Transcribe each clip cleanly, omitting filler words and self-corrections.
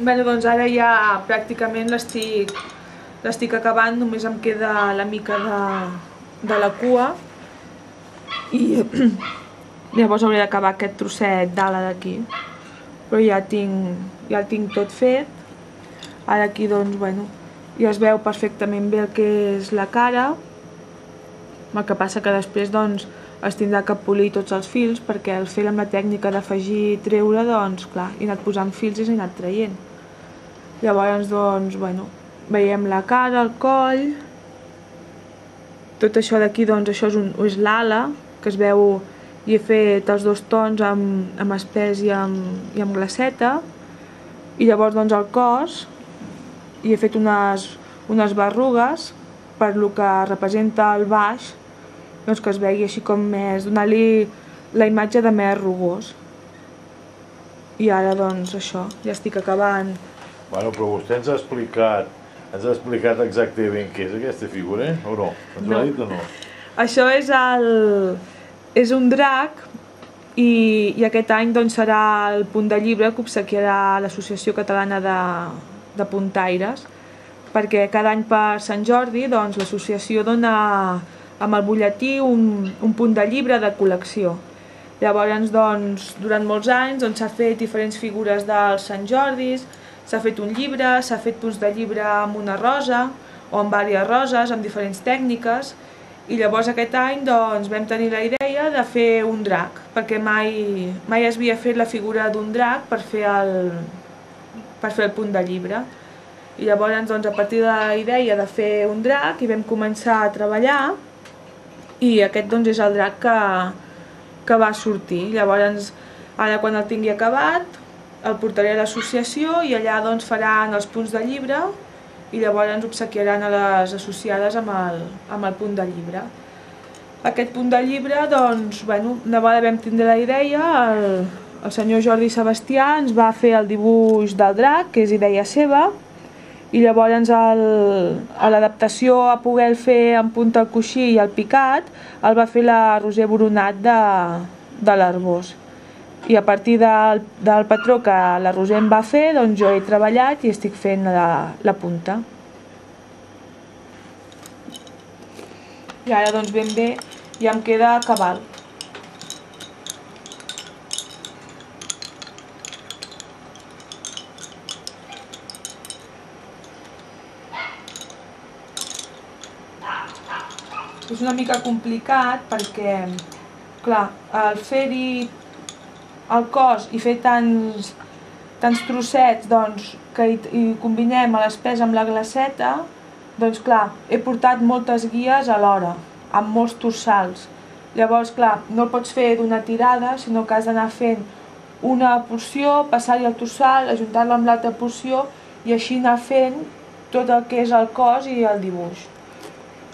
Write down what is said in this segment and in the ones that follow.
Bé, doncs ara ja pràcticament l'estic acabant, només em queda la mica de la cua i llavors hauré d'acabar aquest trosset d'ala d'aquí, però ja el tinc tot fet. Ara aquí doncs, bueno, ja es veu perfectament bé el que és la cara, el que passa que després doncs es tindrà que polir tots els fils, perquè al fer amb la tècnica d'afegir i treure, doncs clar, he anat posant fils i s'he anat traient. Llavors doncs, bueno, veiem la cara, el coll, tot això d'aquí doncs això és l'ala, que es veu, i he fet els dos tons amb espès i amb glaceta, i llavors doncs el cos, i he fet unes berrugues per lo que representa el baix, doncs que es vegi així com més, donar-li la imatge de més rugós. I ara doncs això, ja estic acabant. Bueno, però vostè ens ha explicat exactament què és aquesta figura, o no? Ens ho ha dit o no? Això és un drac i aquest any doncs serà el punt de llibre que obsequiarà l'Associació Catalana de Puntaires, perquè cada any per Sant Jordi doncs l'associació dona amb el butlletí un punt de llibre de col·lecció. Llavors doncs durant molts anys s'ha fet diferents figures dels Sant Jordis, s'ha fet un llibre, s'ha fet punts de llibre amb una rosa o amb diverses roses, amb diferents tècniques, i llavors aquest any doncs vam tenir la idea de fer un drac, perquè mai es havia fet la figura d'un drac per fer el punt de llibre. I llavors doncs a partir de la idea de fer un drac hi vam començar a treballar, i aquest doncs és el drac que va sortir. Llavors ara quan el tingui acabat el portaré a l'associació i allà doncs faran els punts de llibre i llavors ens obsequiaran a les associades amb el punt de llibre. Aquest punt de llibre, doncs, bueno, una vegada vam tindre la idea, el senyor Jordi Sebastià ens va fer el dibuix del drac, que és idea seva, i llavors a l'adaptació a poder fer en punta el coixí i el picat, el va fer la Roser Boronat de l'Arbós. I a partir del patró que la Roser em va fer, doncs jo he treballat i estic fent la punta. I ara doncs ben bé ja em queda cabal. És una mica complicat perquè, clar, al fer-hi el cos i fer tants trossets que hi combinem l'espès amb la glaceta, doncs clar, he portat moltes guies alhora, amb molts torsals. Llavors, clar, no el pots fer d'una tirada, sinó que has d'anar fent una porció, passar-hi el torsal, ajuntar-lo amb l'altra porció i així anar fent tot el que és el cos i el dibuix.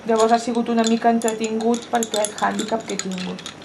Llavors ha sigut una mica entretingut per aquest hàndicap que he tingut.